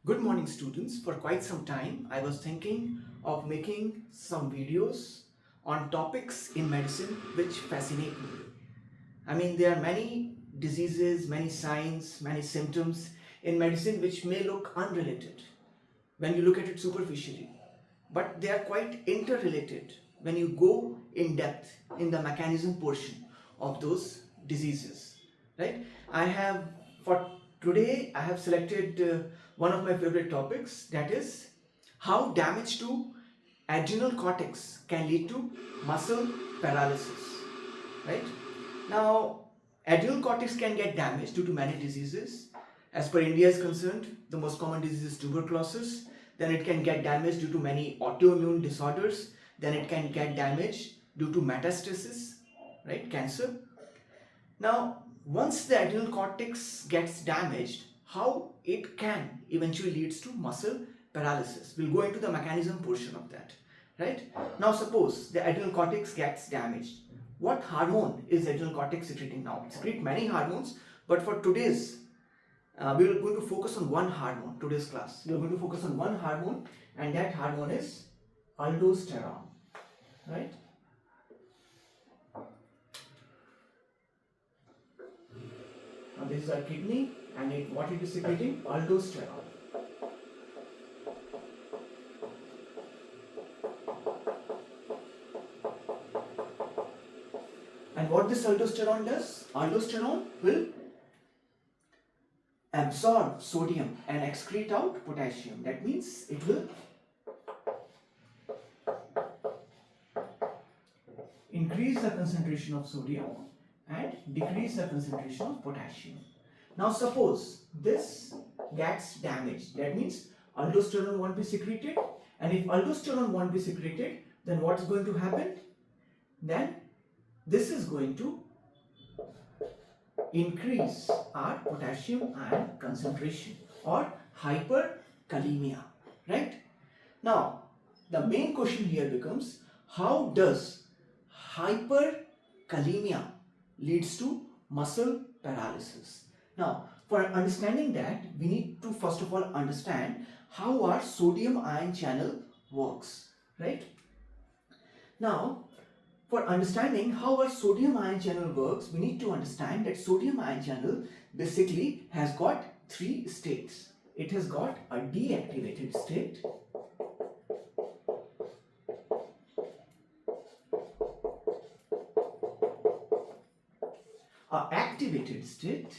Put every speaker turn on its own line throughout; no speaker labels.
Good morning, students. For quite some time, I was thinking of making some videos on topics in medicine which fascinate me. I mean, there are many diseases, many signs, many symptoms in medicine which may look unrelated when you look at it superficially, but they are quite interrelated when you go in depth in the mechanism portion of those diseases, right? I have for today I have selected one of my favorite topics, that is how damage to adrenal cortex can lead to muscle paralysis, right? Now, adrenal cortex can get damaged due to many diseases. As per India is concerned, the most common disease is tuberculosis. Then it can get damaged due to many autoimmune disorders. Then it can get damaged due to metastasis, right, cancer. Now, once the adrenal cortex gets damaged, how it can eventually leads to muscle paralysis. We'll go into the mechanism portion of that, right? Now, suppose the adrenal cortex gets damaged. What hormone is adrenal cortex secreting now? It secretes many hormones, but for today's, we are going to focus on one hormone. Today's class, we are going to focus on one hormone, and that hormone is aldosterone, right? Now this is our kidney, and what it is secreting? Aldosterone. And what this aldosterone does? Aldosterone will absorb sodium and excrete out potassium. That means it will increase the concentration of sodium and decrease the concentration of potassium. Now suppose this gets damaged, that means aldosterone won't be secreted, and if aldosterone won't be secreted, then what's going to happen? Then this is going to increase our potassium ion concentration or hyperkalemia, right? Now the main question here becomes, how does hyperkalemia leads to muscle paralysis? Now, for understanding that, we need to first of all understand how our sodium ion channel works, right? Now, for understanding how our sodium ion channel works, we need to understand that sodium ion channel basically has got three states. It has got a deactivated state, a activated state,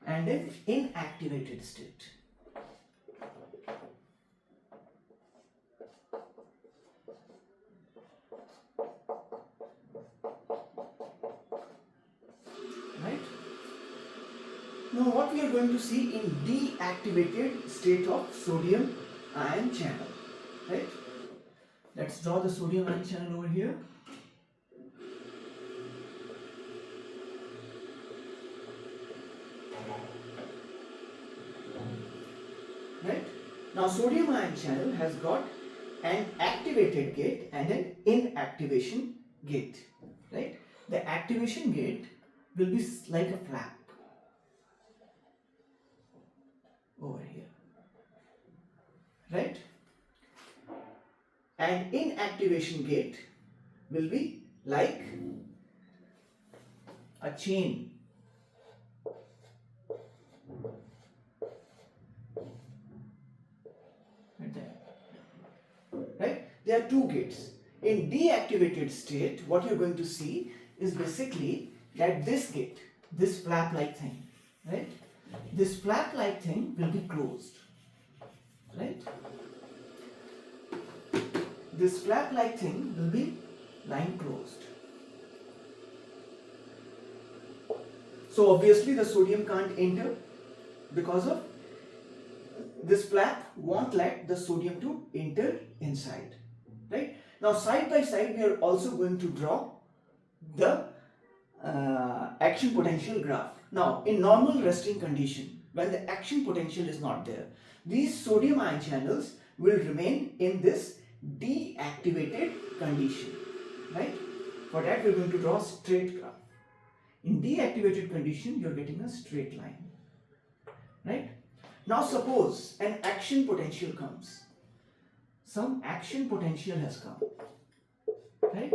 and an inactivated state. Right? Now what we are going to see in deactivated state of sodium ion channel, right? Let's draw the sodium ion channel over here. Right? Now sodium ion channel has got an activated gate and an inactivation gate, right? The activation gate will be like a flap over here, right? And inactivation gate will be like a chain, right there, right? There are two gates. In deactivated state, what you're going to see is basically that this gate, this flap-like thing, right? This flap-like thing will be closed, right? This flap-like thing will be lying closed. So obviously the sodium can't enter because of this flap won't let the sodium to enter inside, right? Now side by side we are also going to draw the action potential graph. Now in normal resting condition, when the action potential is not there, these sodium ion channels will remain in this deactivated condition, right? For that we are going to draw a straight graph. In deactivated condition you are getting a straight line, right? Now suppose an action potential comes. Some action potential has come, right?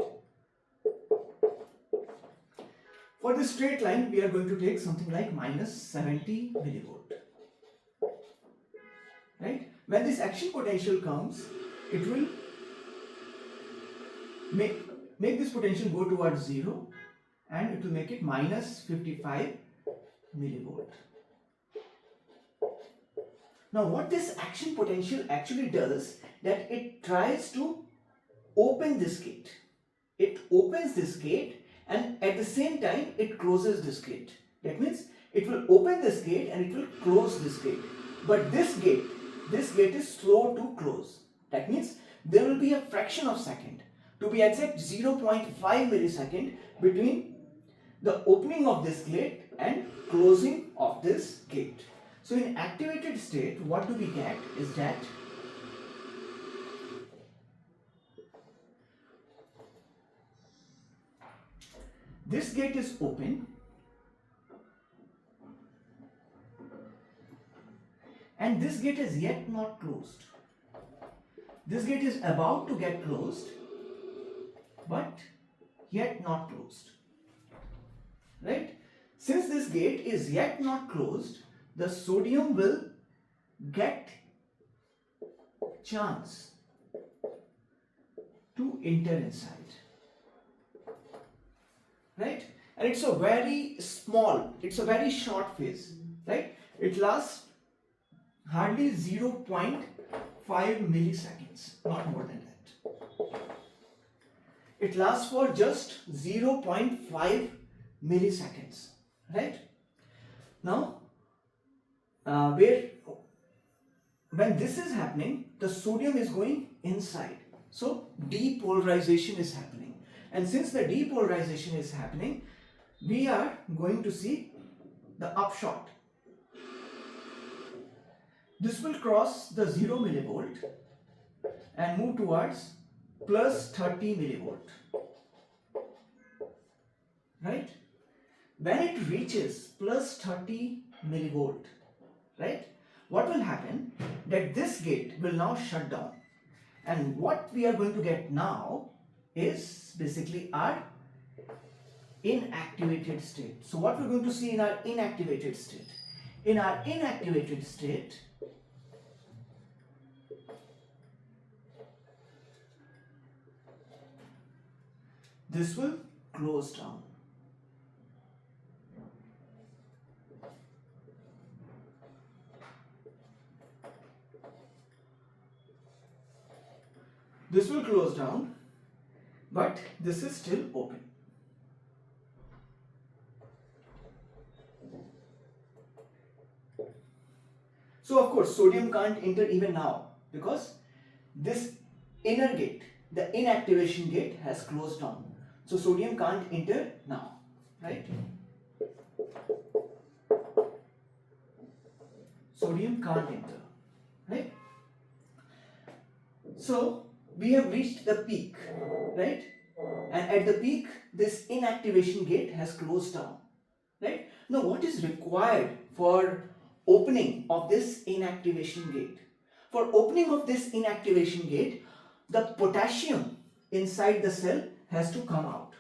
For this straight line we are going to take something like minus 70 millivolt, right? When this action potential comes, it will make this potential go towards 0 and it will make it minus 55 millivolt. Now what this action potential actually does, that it tries to open this gate. It opens this gate and at the same time it closes this gate. That means it will open this gate and it will close this gate. But this gate is slow to close. That means there will be a fraction of second, to be exact 0.5 millisecond between the opening of this gate and closing of this gate. So in activated state, what do we get is that this gate is open and this gate is yet not closed. This gate is about to get closed but yet not closed, right? Since this gate is yet not closed, the sodium will get chance to enter inside, right? And it's a very small, it's a very short phase, right? It lasts hardly 0.5 milliseconds, not more than that. It lasts for just 0.5 milliseconds, right? Now, when this is happening, the sodium is going inside. So depolarization is happening. And since the depolarization is happening, we are going to see the upshot. This will cross the 0 millivolt and move towards plus 30 millivolt, right? When it reaches plus 30 millivolt, right, what will happen, that this gate will now shut down, and what we are going to get now is basically our inactivated state. So what we're going to see in our inactivated state, this will close down. This will close down, but this is still open. So of course sodium can't enter even now because this inner gate, the inactivation gate, has closed down. So sodium can't enter now, right? Sodium can't enter, right? So we have reached the peak, right? And at the peak, this inactivation gate has closed down, right? Now what is required for opening of this inactivation gate? For opening of this inactivation gate, the potassium inside the cell has to come out.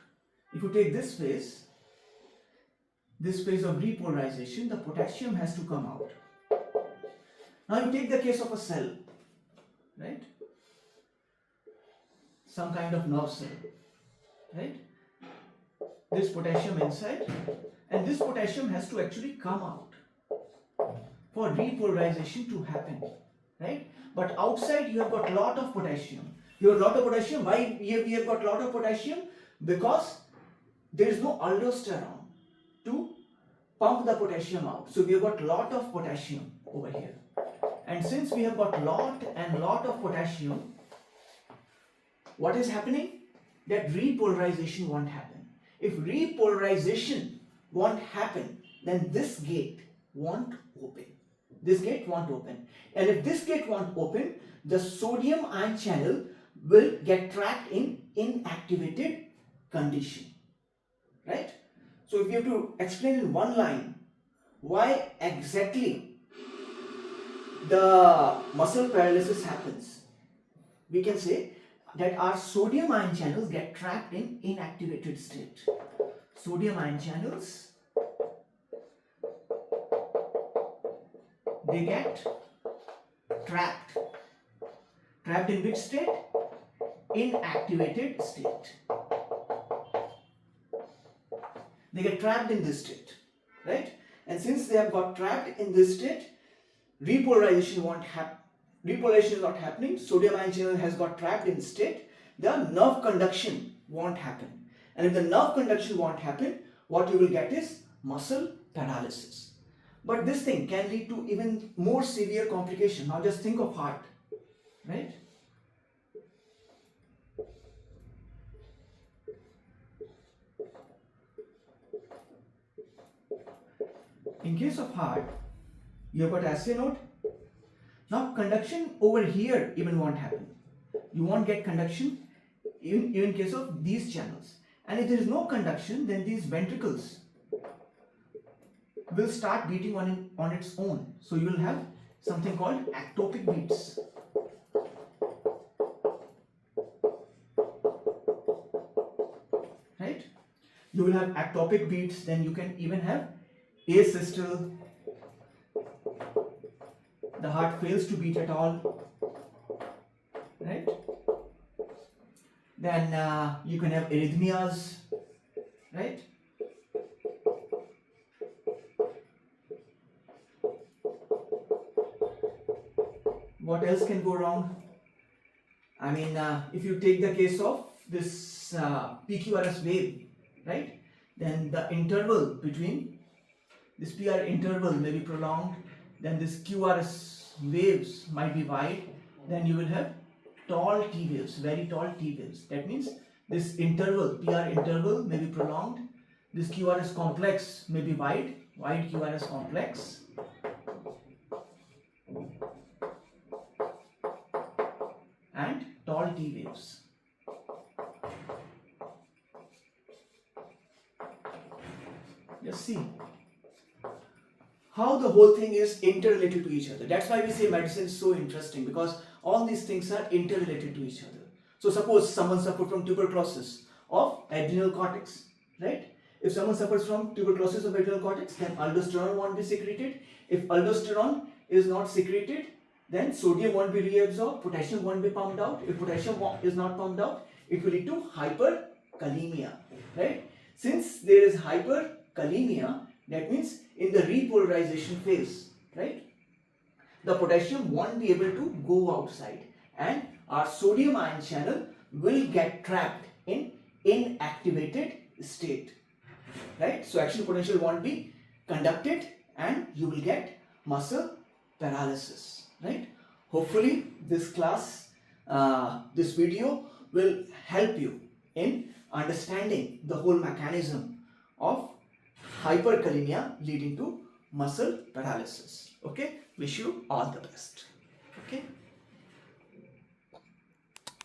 If you take this phase of repolarization, the potassium has to come out. Now you take the case of a cell, right? Some kind of nerve cell, right? This potassium inside, and this potassium has to actually come out for repolarization to happen, right? But outside you have got lot of potassium. You have lot of potassium. Why we have got lot of potassium? Because there is no aldosterone to pump the potassium out. So we have got lot of potassium over here. And since we have got lot of potassium, what is happening? That repolarization won't happen. If repolarization won't happen, then this gate won't open. This gate won't open. And if this gate won't open, the sodium ion channel will get trapped in inactivated condition, right? So if you have to explain in one line why exactly the muscle paralysis happens, we can say that our sodium ion channels get trapped in inactivated state. Sodium ion channels, they get trapped. Trapped in which state? Inactivated state. They get trapped in this state, right? And since they have got trapped in this state, repolarization won't happen. Repolarization is not happening. Sodium ion channel has got trapped in state. The nerve conduction won't happen. And if the nerve conduction won't happen, what you will get is muscle paralysis. But this thing can lead to even more severe complication. Now just think of heart, right? In case of heart, you have got SA node. Now conduction over here even won't happen. You won't get conduction even in case of these channels. And if there is no conduction, then these ventricles will start beating on its own. So you will have something called ectopic beats. Right? You will have ectopic beats, then you can even have asystole. The heart fails to beat at all, right? Then you can have arrhythmias, right? What else can go wrong? I mean, if you take the case of this PQRS wave, right? Then the interval between this PR interval may be prolonged, then this QRS waves might be wide, then you will have tall T waves, very tall T waves. That means this interval, PR interval may be prolonged, this QRS complex may be wide QRS complex, and tall T waves. Just see how the whole thing is interrelated to each other. That's why we say medicine is so interesting, because all these things are interrelated to each other. So suppose someone suffered from tuberculosis of adrenal cortex, right? If someone suffers from tuberculosis of adrenal cortex, then aldosterone won't be secreted. If aldosterone is not secreted, then sodium won't be reabsorbed, potassium won't be pumped out. If potassium is not pumped out, it will lead to hyperkalemia, right? Since there is hyperkalemia, that means in the repolarization phase, right, the potassium won't be able to go outside and our sodium ion channel will get trapped in inactivated state, right? So action potential won't be conducted and you will get muscle paralysis, right? Hopefully this class, this video will help you in understanding the whole mechanism of hyperkalemia leading to muscle paralysis. Okay, wish you all the best. Okay.